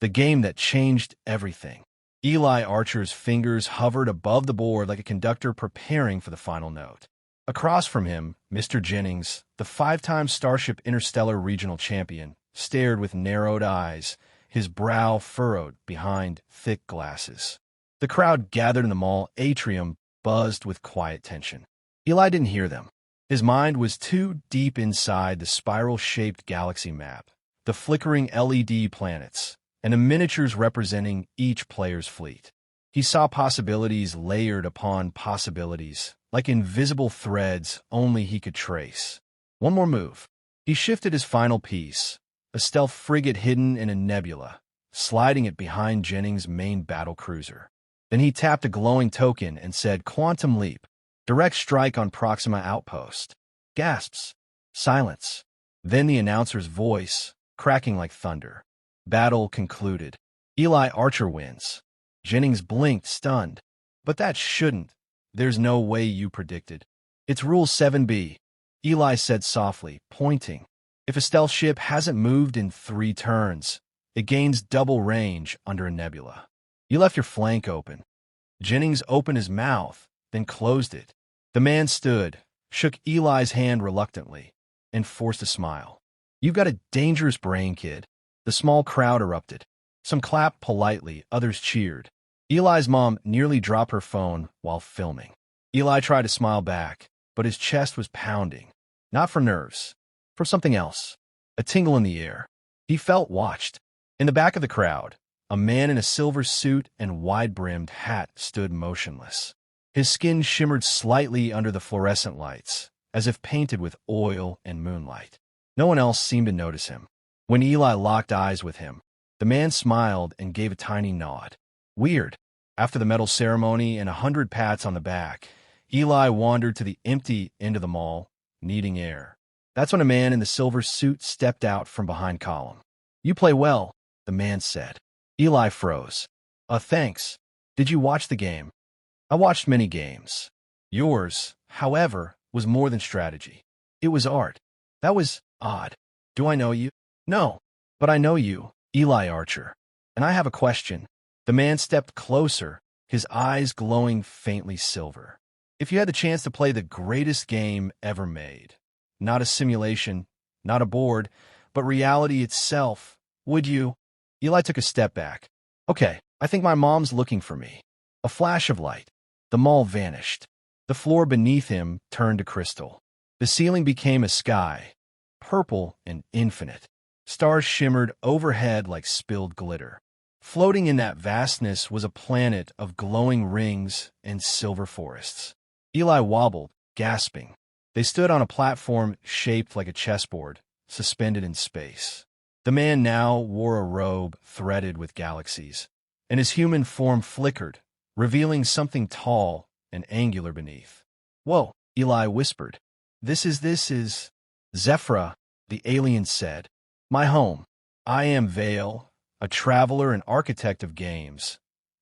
The game that changed everything. Eli Archer's fingers hovered above the board like a conductor preparing for the final note. Across from him, Mr. Jennings, the 5-time Starship Interstellar regional champion, stared with narrowed eyes, his brow furrowed behind thick glasses. The crowd gathered in the mall atrium buzzed with quiet tension. Eli didn't hear them. His mind was too deep inside the spiral-shaped galaxy map, the flickering LED planets, and the miniatures representing each player's fleet. He saw possibilities layered upon possibilities, like invisible threads only he could trace. One more move. He shifted his final piece, a stealth frigate hidden in a nebula, sliding it behind Jennings' main battle cruiser. Then he tapped a glowing token and said, "Quantum Leap. Direct strike on Proxima Outpost." Gasps. Silence. Then the announcer's voice, cracking like thunder. Battle concluded. Eli Archer wins. Jennings blinked, stunned. "But that shouldn't. There's no way you predicted." "It's Rule 7B," Eli said softly, pointing. "If a stealth ship hasn't moved in 3 turns, it gains double range under a nebula. You left your flank open." Jennings opened his mouth, then closed it. The man stood, shook Eli's hand reluctantly, and forced a smile. "You've got a dangerous brain, kid." The small crowd erupted. Some clapped politely, others cheered. Eli's mom nearly dropped her phone while filming. Eli tried to smile back, but his chest was pounding. Not for nerves, for something else. A tingle in the air. He felt watched. In the back of the crowd, a man in a silver suit and wide-brimmed hat stood motionless. His skin shimmered slightly under the fluorescent lights, as if painted with oil and moonlight. No one else seemed to notice him. When Eli locked eyes with him, the man smiled and gave a tiny nod. Weird. After the medal ceremony and 100 pats on the back, Eli wandered to the empty end of the mall, needing air. That's when a man in the silver suit stepped out from behind column. "You play well," the man said. Eli froze. Thanks. Did you watch the game?" "I watched many games. Yours, however, was more than strategy. It was art." "That was odd. Do I know you?" "No, but I know you, Eli Archer. And I have a question." The man stepped closer, his eyes glowing faintly silver. "If you had the chance to play the greatest game ever made, not a simulation, not a board, but reality itself, would you?" Eli took a step back. "Okay, I think my mom's looking for me." A flash of light. The mall vanished. The floor beneath him turned to crystal. The ceiling became a sky, purple and infinite. Stars shimmered overhead like spilled glitter. Floating in that vastness was a planet of glowing rings and silver forests. Eli wobbled, gasping. They stood on a platform shaped like a chessboard, suspended in space. The man now wore a robe threaded with galaxies, and his human form flickered, revealing something tall and angular beneath. "Whoa," Eli whispered. This is Zephyra," the alien said. "My home. I am Vael, a traveler and architect of games,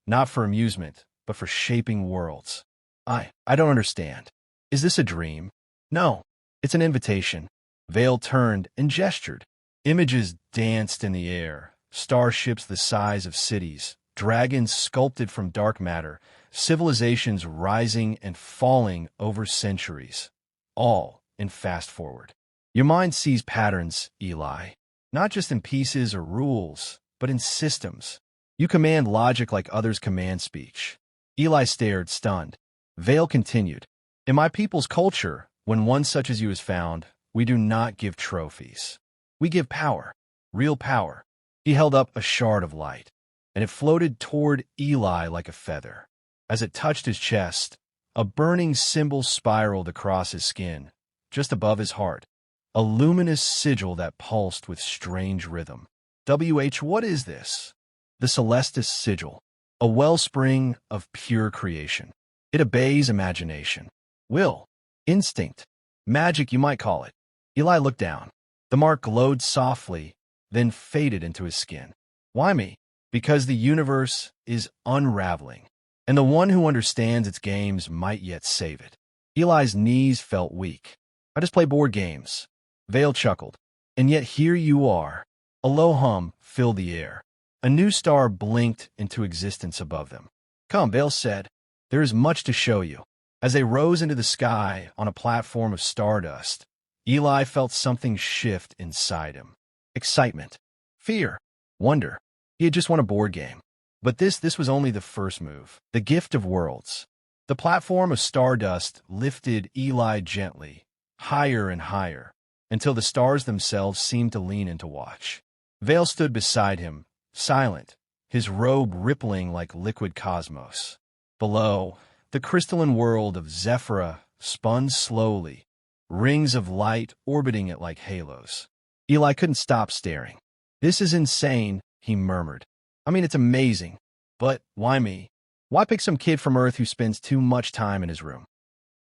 not for amusement, but for shaping worlds." I don't understand. Is this a dream?" "No, it's an invitation." Vael turned and gestured. Images danced in the air, starships the size of cities, dragons sculpted from dark matter, civilizations rising and falling over centuries, all in fast forward. Your mind sees patterns, Eli, not just in pieces or rules, but in systems. You command logic like others command speech. Eli stared, stunned. Vael continued, "In my people's culture, when one such as you is found, we do not give trophies. We give power, real power." He held up a shard of light, and it floated toward Eli like a feather. As it touched his chest, a burning symbol spiraled across his skin, just above his heart, a luminous sigil that pulsed with strange rhythm. What is this? The Celestis sigil, a wellspring of pure creation. It obeys imagination, will, instinct, magic you might call it. Eli looked down. The mark glowed softly, then faded into his skin. "Why me?" "Because the universe is unraveling, and the one who understands its games might yet save it." Eli's knees felt weak. "I just play board games." Vael chuckled. "And yet here you are." A low hum filled the air. A new star blinked into existence above them. "Come," Vael said. "There is much to show you." As they rose into the sky on a platform of stardust, Eli felt something shift inside him. Excitement, fear, wonder. He had just won a board game. But this was only the first move, the gift of worlds. The platform of stardust lifted Eli gently, higher and higher, until the stars themselves seemed to lean in to watch. Vael stood beside him, silent, his robe rippling like liquid cosmos. Below, the crystalline world of Zephyra spun slowly, rings of light orbiting it like halos. Eli couldn't stop staring. "This is insane," he murmured. "I mean, it's amazing. But why me? Why pick some kid from Earth who spends too much time in his room?"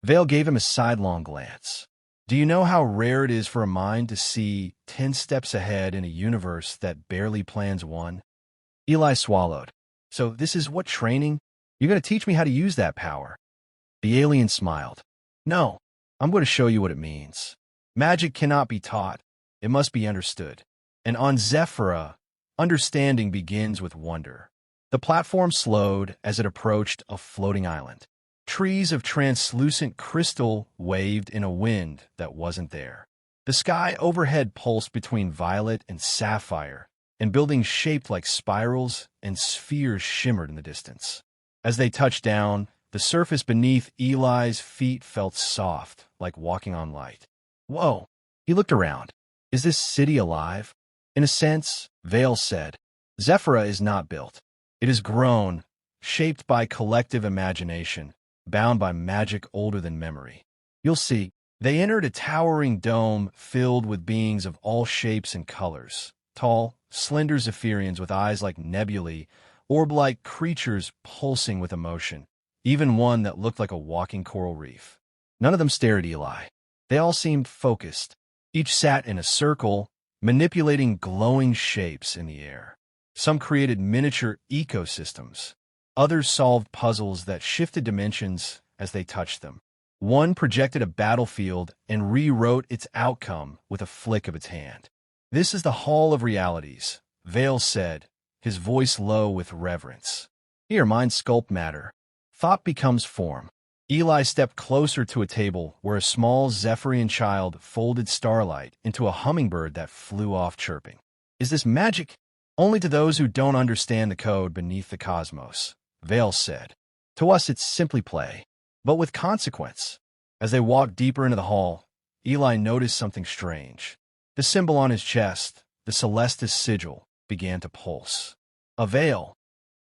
Vael gave him a sidelong glance. "Do you know how rare it is for a mind to see 10 steps ahead in a universe that barely plans one?" Eli swallowed. "So this is what training? You're going to teach me how to use that power?" The alien smiled. "No, I'm going to show you what it means. Magic cannot be taught. It must be understood. And on Zephyra, understanding begins with wonder." The platform slowed as it approached a floating island. Trees of translucent crystal waved in a wind that wasn't there. The sky overhead pulsed between violet and sapphire, and buildings shaped like spirals and spheres shimmered in the distance. As they touched down, the surface beneath Eli's feet felt soft, like walking on light. "Whoa!" He looked around. "Is this city alive?" "In a sense," Vael said. "Zephyra is not built. It is grown, shaped by collective imagination, bound by magic older than memory. You'll see." They entered a towering dome filled with beings of all shapes and colors. Tall, slender Zephyrians with eyes like nebulae, orb-like creatures pulsing with emotion, even one that looked like a walking coral reef. None of them stared at Eli. They all seemed focused. Each sat in a circle, manipulating glowing shapes in the air. Some created miniature ecosystems. Others solved puzzles that shifted dimensions as they touched them. One projected a battlefield and rewrote its outcome with a flick of its hand. "This is the Hall of Realities," Vael said, his voice low with reverence. "Here, minds sculpt matter. Thought becomes form." Eli stepped closer to a table where a small Zephyrian child folded starlight into a hummingbird that flew off chirping. "Is this magic?" "Only to those who don't understand the code beneath the cosmos," Vael said. "To us, it's simply play, but with consequence." As they walked deeper into the hall, Eli noticed something strange. The symbol on his chest, the Celestis sigil, began to pulse. "A veil."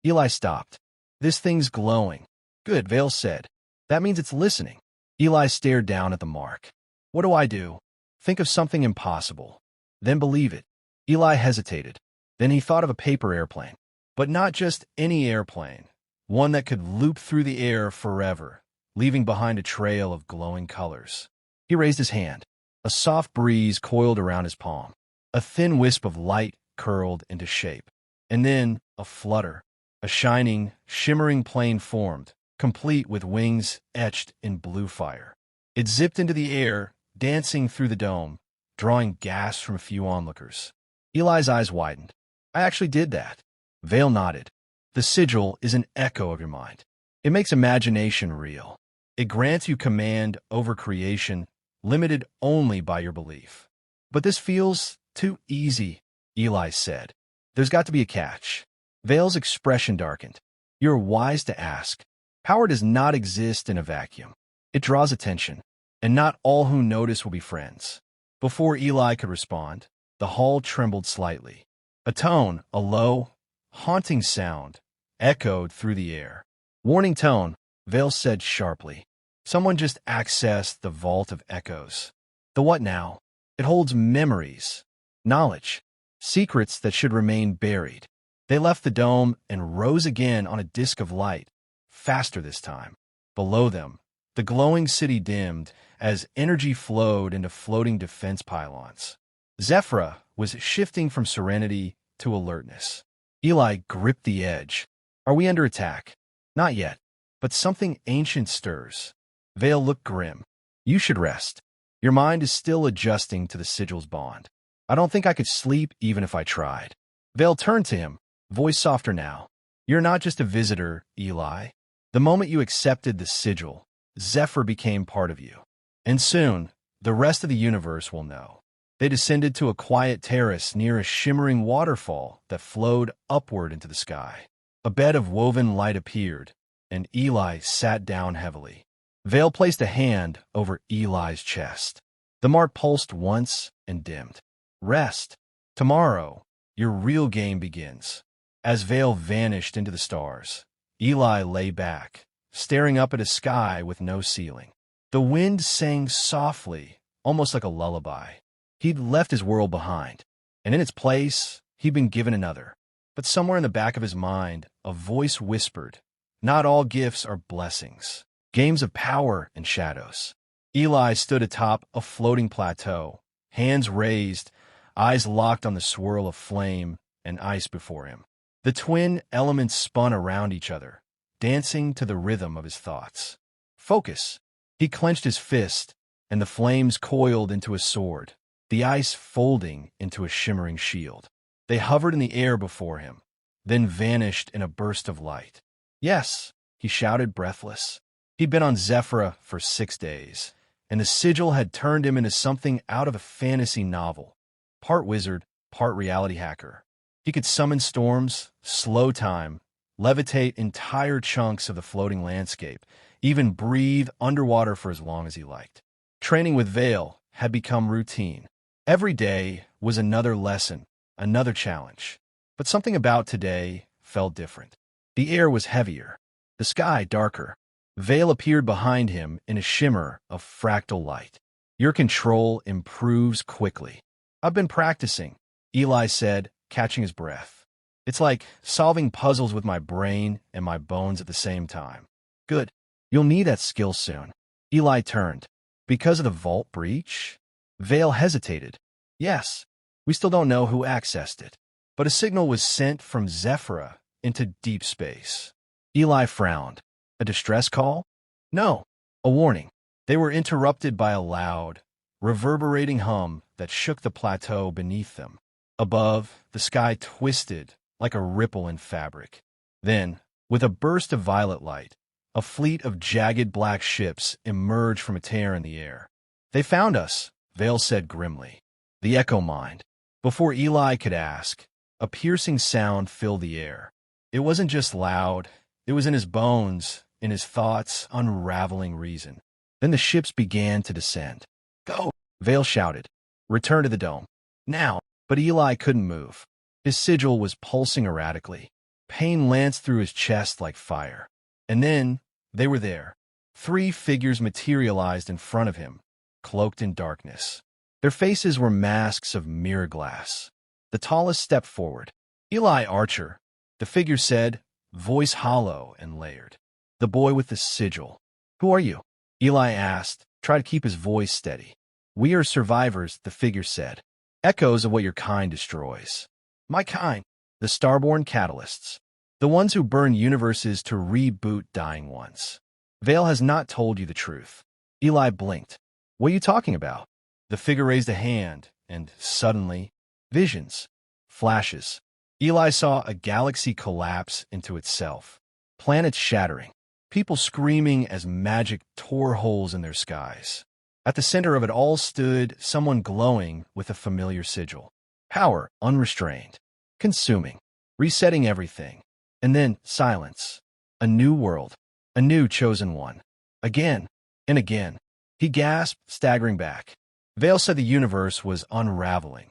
Eli stopped. "This thing's glowing." "Good," Vael said. "That means it's listening." Eli stared down at the mark. "What do I do?" "Think of something impossible. Then believe it." Eli hesitated. Then he thought of a paper airplane. But not just any airplane. One that could loop through the air forever, leaving behind a trail of glowing colors. He raised his hand. A soft breeze coiled around his palm. A thin wisp of light curled into shape. And then a flutter. A shining, shimmering plane formed, complete with wings etched in blue fire. It zipped into the air, dancing through the dome, drawing gasps from a few onlookers. Eli's eyes widened. "I actually did that." Vael nodded. "The sigil is an echo of your mind. It makes imagination real. It grants you command over creation, limited only by your belief." "But this feels too easy," Eli said. "There's got to be a catch." Vael's expression darkened. "You're wise to ask. Power does not exist in a vacuum. It draws attention, and not all who notice will be friends." Before Eli could respond, the hall trembled slightly. A tone, a low, haunting sound, echoed through the air. "Warning tone," Vael said sharply. "Someone just accessed the vault of echoes." "The what now?" "It holds memories, knowledge, secrets that should remain buried." They left the dome and rose again on a disk of light, faster this time. Below them, the glowing city dimmed as energy flowed into floating defense pylons. Zephyra was shifting from serenity to alertness. Eli gripped the edge. "Are we under attack?" "Not yet, but something ancient stirs." Vael looked grim. "You should rest. Your mind is still adjusting to the sigil's bond." "I don't think I could sleep even if I tried." Vael turned to him. voice softer now. You're not just a visitor, Eli. The moment you accepted the sigil, Zephyr became part of you. And soon, the rest of the universe will know. They descended to a quiet terrace near a shimmering waterfall that flowed upward into the sky. A bed of woven light appeared, and Eli sat down heavily. Vael placed a hand over Eli's chest. The mark pulsed once and dimmed. Rest. Tomorrow, your real game begins. As Vael vanished into the stars, Eli lay back, staring up at a sky with no ceiling. The wind sang softly, almost like a lullaby. He'd left his world behind, and in its place, he'd been given another. But somewhere in the back of his mind, a voice whispered, "Not all gifts are blessings. Games of power and shadows." Eli stood atop a floating plateau, hands raised, eyes locked on the swirl of flame and ice before him. The twin elements spun around each other, dancing to the rhythm of his thoughts. Focus. He clenched his fist, and the flames coiled into a sword, the ice folding into a shimmering shield. They hovered in the air before him, then vanished in a burst of light. Yes, he shouted, breathless. He'd been on Zephyr for 6 days, and the sigil had turned him into something out of a fantasy novel. Part wizard, part reality hacker. He could summon storms, slow time, levitate entire chunks of the floating landscape, even breathe underwater for as long as he liked. Training with Vael had become routine. Every day was another lesson, another challenge. But something about today felt different. The air was heavier, the sky darker. Vael appeared behind him in a shimmer of fractal light. Your control improves quickly. I've been practicing, Eli said, catching his breath. It's like solving puzzles with my brain and my bones at the same time. Good. You'll need that skill soon. Eli turned. Because of the vault breach? Vael hesitated. Yes, we still don't know who accessed it. But a signal was sent from Zephyr into deep space. Eli frowned. A distress call? No, a warning. They were interrupted by a loud, reverberating hum that shook the plateau beneath them. Above, the sky twisted like a ripple in fabric. Then, with a burst of violet light, a fleet of jagged black ships emerged from a tear in the air. They found us, Vael said grimly. The echo mined. Before Eli could ask, a piercing sound filled the air. It wasn't just loud, it was in his bones, in his thoughts, unraveling reason. Then the ships began to descend. Go, Vael shouted. Return to the dome. Now. But Eli couldn't move. His sigil was pulsing erratically. Pain lanced through his chest like fire. And then, they were there. 3 figures materialized in front of him, cloaked in darkness. Their faces were masks of mirror glass. The tallest stepped forward. Eli Archer, the figure said, voice hollow and layered. The boy with the sigil. Who are you? Eli asked, trying to keep his voice steady. We are survivors, the figure said. Echoes of what your kind destroys. My kind, the starborn catalysts. The ones who burn universes to reboot dying ones. Vael has not told you the truth. Eli blinked. What are you talking about? The figure raised a hand, and suddenly, visions. Flashes. Eli saw a galaxy collapse into itself. Planets shattering. People screaming as magic tore holes in their skies. At the center of it all stood someone glowing with a familiar sigil. Power unrestrained. Consuming. Resetting everything. And then silence. A new world. A new chosen one. Again and again. He gasped, staggering back. Vael said the universe was unraveling.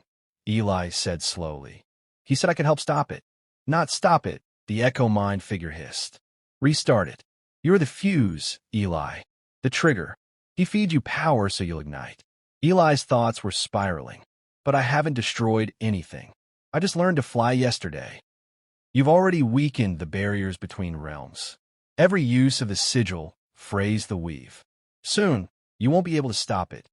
Eli said slowly. He said I could help stop it. Not stop it, the echo mind figure hissed. Restart it. You're the fuse, Eli. The trigger. He feeds you power so you'll ignite. Eli's thoughts were spiraling. But I haven't destroyed anything. I just learned to fly yesterday. You've already weakened the barriers between realms. Every use of the sigil frays the weave. Soon, you won't be able to stop it.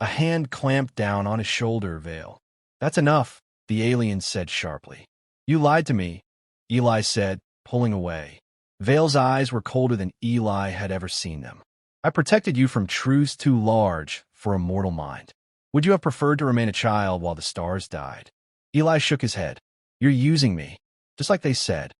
A hand clamped down on his shoulder, Vael. That's enough, the alien said sharply. You lied to me, Eli said, pulling away. Vael's eyes were colder than Eli had ever seen them. I protected you from truths too large for a mortal mind. Would you have preferred to remain a child while the stars died? Eli shook his head. You're using me. Just like they said.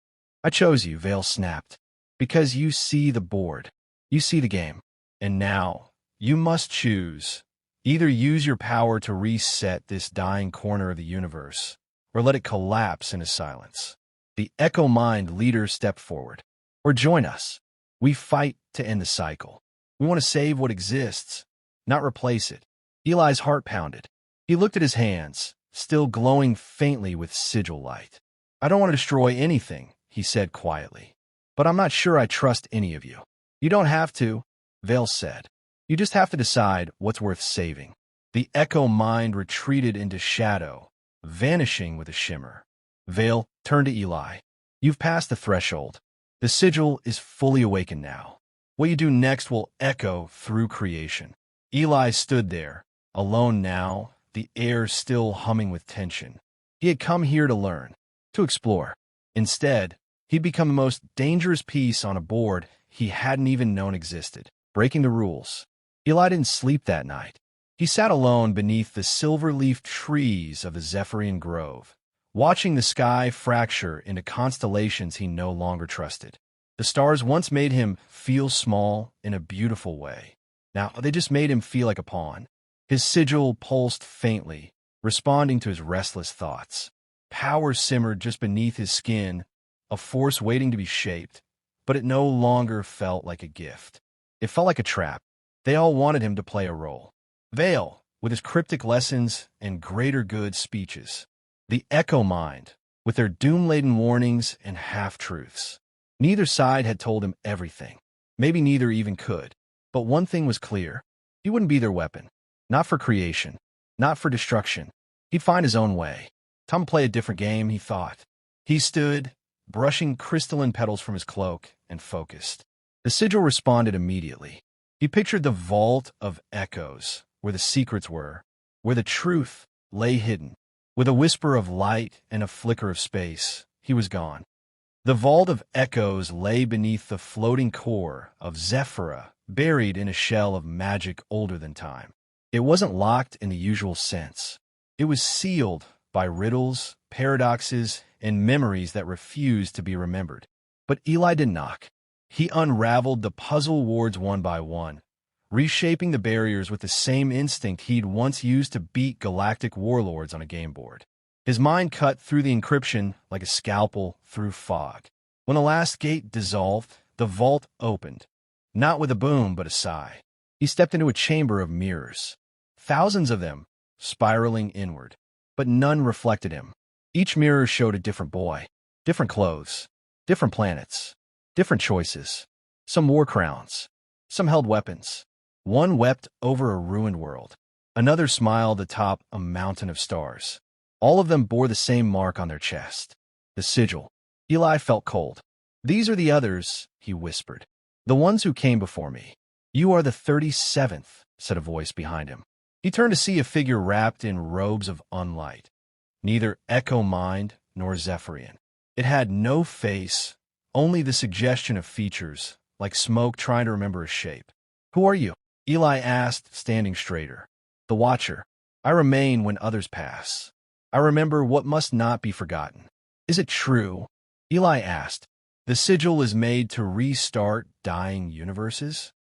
I chose you, Vael snapped. Because you see the board. You see the game. And now, you must choose. Either use your power to reset this dying corner of the universe, or let it collapse into silence. The Echo Mind leader stepped forward. Or join us. We fight to end the cycle. We want to save what exists, not replace it. Eli's heart pounded. He looked at his hands, still glowing faintly with sigil light. I don't want to destroy anything, he said quietly. But I'm not sure I trust any of you. You don't have to, Vael said. You just have to decide what's worth saving. The Echo Mind retreated into shadow, vanishing with a shimmer. Vael turned to Eli. You've passed the threshold. The sigil is fully awakened now. What you do next will echo through creation. Eli stood there, alone now, the air still humming with tension. He had come here to learn, to explore. Instead, he'd become the most dangerous piece on a board he hadn't even known existed, breaking the rules. Eli didn't sleep that night. He sat alone beneath the silver-leafed trees of the Zephyrian Grove, watching the sky fracture into constellations he no longer trusted. The stars once made him feel small in a beautiful way. Now, they just made him feel like a pawn. His sigil pulsed faintly, responding to his restless thoughts. Power simmered just beneath his skin, a force waiting to be shaped, but it no longer felt like a gift. It felt like a trap. They all wanted him to play a role. Vael, with his cryptic lessons and greater good speeches. The Echo Mind, with their doom-laden warnings and half-truths. Neither side had told him everything. Maybe neither even could. But one thing was clear. He wouldn't be their weapon. Not for creation. Not for destruction. He'd find his own way. Time to play a different game, he thought. He stood, brushing crystalline petals from his cloak, and focused. The sigil responded immediately. He pictured the vault of echoes, where the secrets were, where the truth lay hidden. With a whisper of light and a flicker of space, he was gone. The vault of echoes lay beneath the floating core of Zephyra, buried in a shell of magic older than time. It wasn't locked in the usual sense. It was sealed by riddles, paradoxes, and memories that refused to be remembered. But Eli didn't knock. He unraveled the puzzle wards one by one, reshaping the barriers with the same instinct he'd once used to beat galactic warlords on a game board. His mind cut through the encryption like a scalpel through fog. When the last gate dissolved, the vault opened, not with a boom but a sigh. He stepped into a chamber of mirrors, thousands of them, spiraling inward, but none reflected him. Each mirror showed a different boy, different clothes, different planets, different choices. Some wore crowns, some held weapons. One wept over a ruined world. Another smiled atop a mountain of stars. All of them bore the same mark on their chest, the sigil. Eli felt cold. These are the others, he whispered. The ones who came before me. You are the 37th, said a voice behind him. He turned to see a figure wrapped in robes of unlight. Neither Echo Mind nor Zephyrian. It had no face, only the suggestion of features, like smoke trying to remember a shape. Who are you? Eli asked, standing straighter. The Watcher. I remain when others pass. I remember what must not be forgotten. Is it true? Eli asked. The sigil is made to restart dying universes?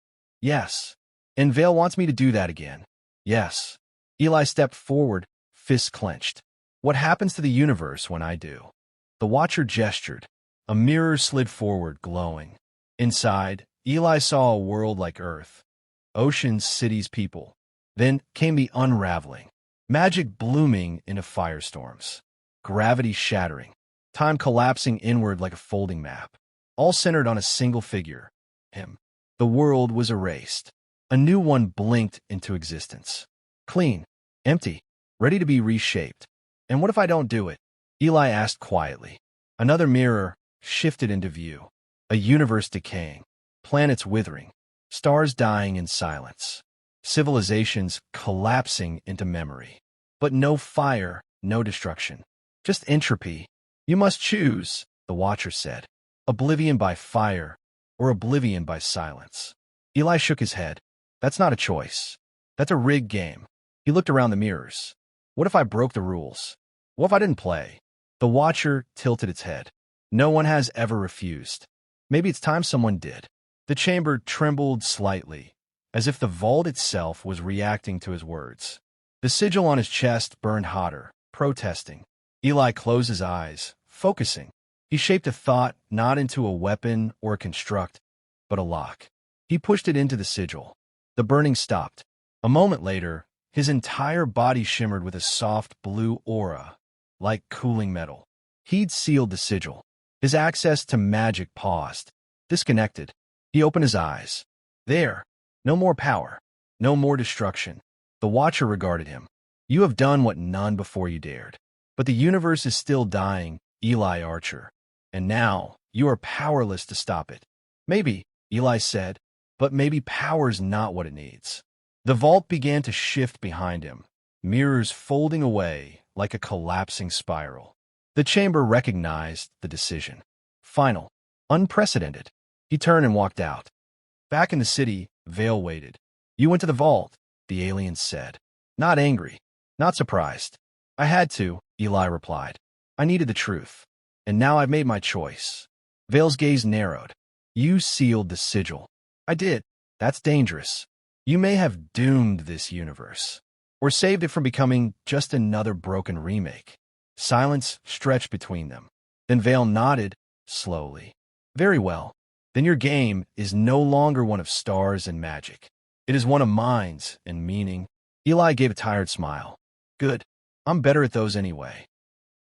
Yes. And Vael wants me to do that again. Yes. Eli stepped forward, fists clenched. What happens to the universe when I do? The Watcher gestured. A mirror slid forward, glowing. Inside, Eli saw a world like Earth. Oceans, cities, people. Then came the unraveling. Magic blooming into firestorms. Gravity shattering. Time collapsing inward like a folding map. All centered on a single figure. Him. The world was erased. A new one blinked into existence. Clean. Empty. Ready to be reshaped. And what if I don't do it? Eli asked quietly. Another mirror shifted into view. A universe decaying. Planets withering. Stars dying in silence. Civilizations collapsing into memory. But no fire, no destruction. Just entropy. You must choose, the Watcher said. Oblivion by fire, or oblivion by silence. Eli shook his head. That's not a choice. That's a rigged game. He looked around the mirrors. What if I broke the rules? What if I didn't play? The Watcher tilted its head. No one has ever refused. Maybe it's time someone did. The chamber trembled slightly, as if the vault itself was reacting to his words. The sigil on his chest burned hotter, protesting. Eli closed his eyes, focusing. He shaped a thought not into a weapon or a construct, but a lock. He pushed it into the sigil. The burning stopped. A moment later, his entire body shimmered with a soft blue aura, like cooling metal. He'd sealed the sigil. His access to magic paused. Disconnected. He opened his eyes. There. No more power. No more destruction. The Watcher regarded him. You have done what none before you dared. But the universe is still dying, Eli Archer. And now, you are powerless to stop it. Maybe, Eli said, but maybe power's not what it needs. The vault began to shift behind him, mirrors folding away like a collapsing spiral. The chamber recognized the decision. Final. Unprecedented. He turned and walked out. Back in the city, Vael waited. You went to the vault, the alien said. Not angry. Not surprised. I had to, Eli replied. I needed the truth. And now I've made my choice. Vael's gaze narrowed. You sealed the sigil. I did. That's dangerous. You may have doomed this universe. Or saved it from becoming just another broken remake. Silence stretched between them. Then Vael nodded, slowly. Very well. Then your game is no longer one of stars and magic. It is one of minds and meaning. Eli gave a tired smile. Good. I'm better at those anyway.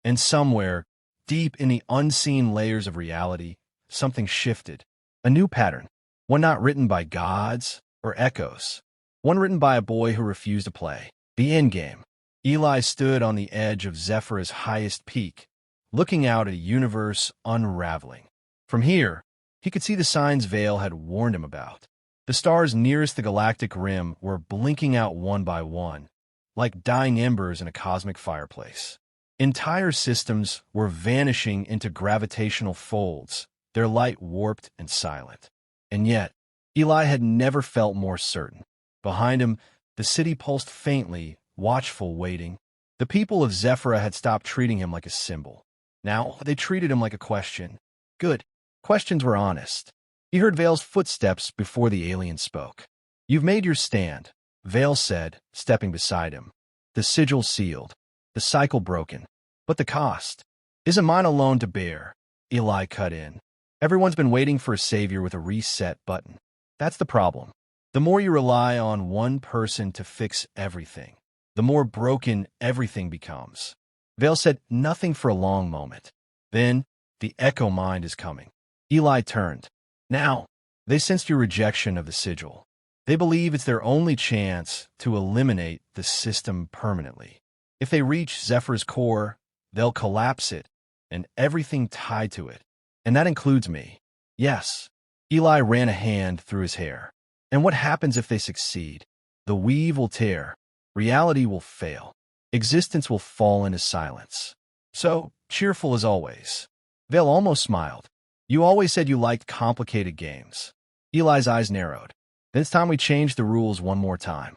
And somewhere, deep in the unseen layers of reality, something shifted. A new pattern. One not written by gods or echoes. One written by a boy who refused to play. The endgame. Eli stood on the edge of Zephyr's highest peak, looking out at a universe unraveling. From here, he could see the signs Vael had warned him about. The stars nearest the galactic rim were blinking out one by one, like dying embers in a cosmic fireplace. Entire systems were vanishing into gravitational folds, their light warped and silent. And yet, Eli had never felt more certain. Behind him, the city pulsed faintly, watchful, waiting. The people of Zephyra had stopped treating him like a symbol. Now, they treated him like a question. Good. Questions were honest. He heard Vael's footsteps before the alien spoke. You've made your stand, Vael said, stepping beside him. The sigil sealed. The cycle broken. But the cost isn't mine alone to bear, Eli cut in. Everyone's been waiting for a savior with a reset button. That's the problem. The more you rely on one person to fix everything, the more broken everything becomes. Vael said nothing for a long moment. Then, the echo mind is coming. Eli turned. Now, they sensed your rejection of the sigil. They believe it's their only chance to eliminate the system permanently. If they reach Zephyr's core, they'll collapse it, and everything tied to it. And that includes me. Yes. Eli ran a hand through his hair. And what happens if they succeed? The weave will tear. Reality will fail. Existence will fall into silence. So, cheerful as always. Vael almost smiled. You always said you liked complicated games. Eli's eyes narrowed. Then it's time we change the rules one more time.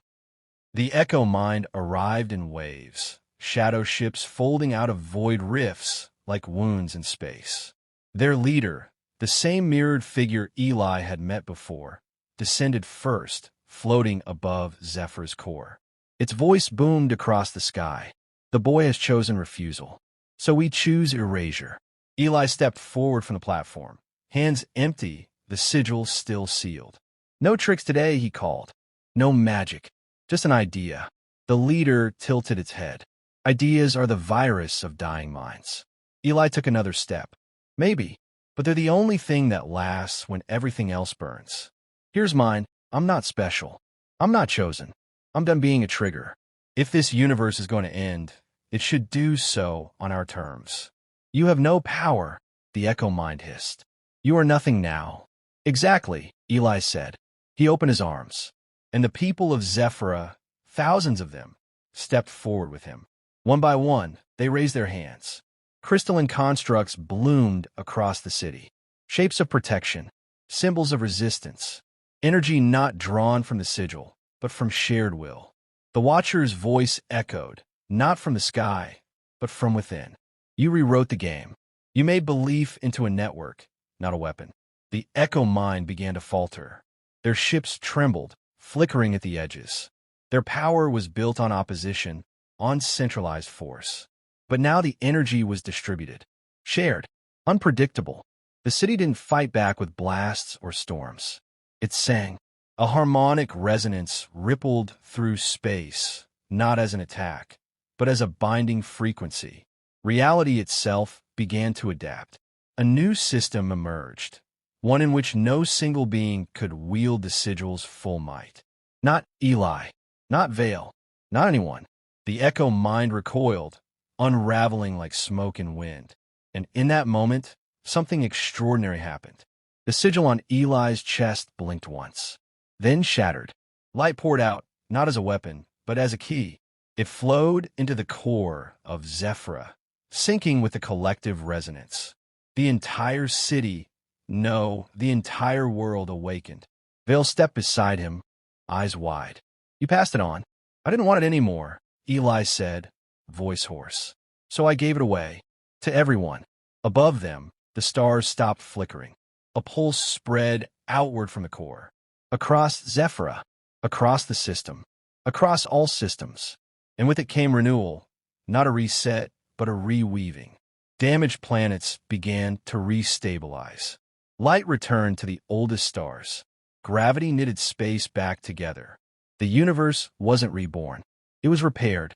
The Echo Mind arrived in waves, shadow ships folding out of void rifts like wounds in space. Their leader, the same mirrored figure Eli had met before, descended first, floating above Zephyr's core. Its voice boomed across the sky. The boy has chosen refusal. So we choose erasure. Eli stepped forward from the platform, hands empty, the sigil still sealed. No tricks today, he called. No magic. Just an idea. The leader tilted its head. Ideas are the virus of dying minds. Eli took another step. Maybe, but they're the only thing that lasts when everything else burns. Here's mine. I'm not special. I'm not chosen. I'm done being a trigger. If this universe is going to end, it should do so on our terms. You have no power, the Echo Mind hissed. You are nothing now. Exactly, Eli said. He opened his arms. And the people of Zephyrah, thousands of them, stepped forward with him. One by one, they raised their hands. Crystalline constructs bloomed across the city. Shapes of protection, symbols of resistance, energy not drawn from the sigil, but from shared will. The Watcher's voice echoed, not from the sky, but from within. You rewrote the game. You made belief into a network, not a weapon. The Echo mind began to falter. Their ships trembled, flickering at the edges. Their power was built on opposition, on centralized force. But now the energy was distributed, shared, unpredictable. The city didn't fight back with blasts or storms. It sang. A harmonic resonance rippled through space, not as an attack, but as a binding frequency. Reality itself began to adapt. A new system emerged, one in which no single being could wield the sigil's full might. Not Eli, not Vael, not anyone. The Echo mind recoiled, unraveling like smoke and wind. And in that moment, something extraordinary happened. The sigil on Eli's chest blinked once, then shattered. Light poured out, not as a weapon, but as a key. It flowed into the core of Zephyra, syncing with the collective resonance. The entire city, no, the entire world awakened. Vael stepped beside him, eyes wide. You passed it on. I didn't want it anymore, Eli said, voice hoarse. So I gave it away. To everyone. Above them, the stars stopped flickering. A pulse spread outward from the core. Across Zephyra, across the system, across all systems. And with it came renewal, not a reset, but a reweaving. Damaged planets began to restabilize. Light returned to the oldest stars. Gravity knitted space back together. The universe wasn't reborn. It was repaired.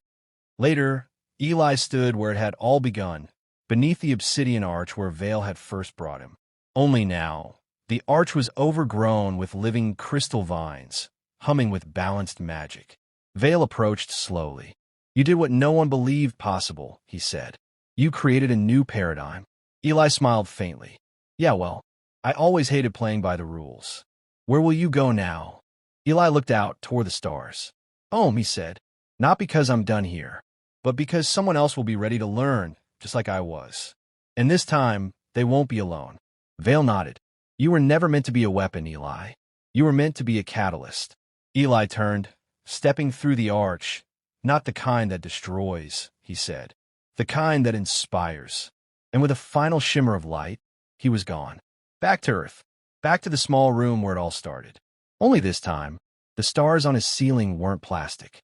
Later, Eli stood where it had all begun, beneath the obsidian arch where Vael had first brought him. Only now, the arch was overgrown with living crystal vines, humming with balanced magic. Vael approached slowly. You did what no one believed possible, he said. You created a new paradigm. Eli smiled faintly. Yeah, well, I always hated playing by the rules. Where will you go now? Eli looked out toward the stars. Home, he said. Not because I'm done here, but because someone else will be ready to learn, just like I was. And this time, they won't be alone. Vael nodded. You were never meant to be a weapon, Eli. You were meant to be a catalyst. Eli turned, stepping through the arch. Not the kind that destroys, he said. The kind that inspires. And with a final shimmer of light, he was gone. Back to Earth. Back to the small room where it all started. Only this time, the stars on his ceiling weren't plastic.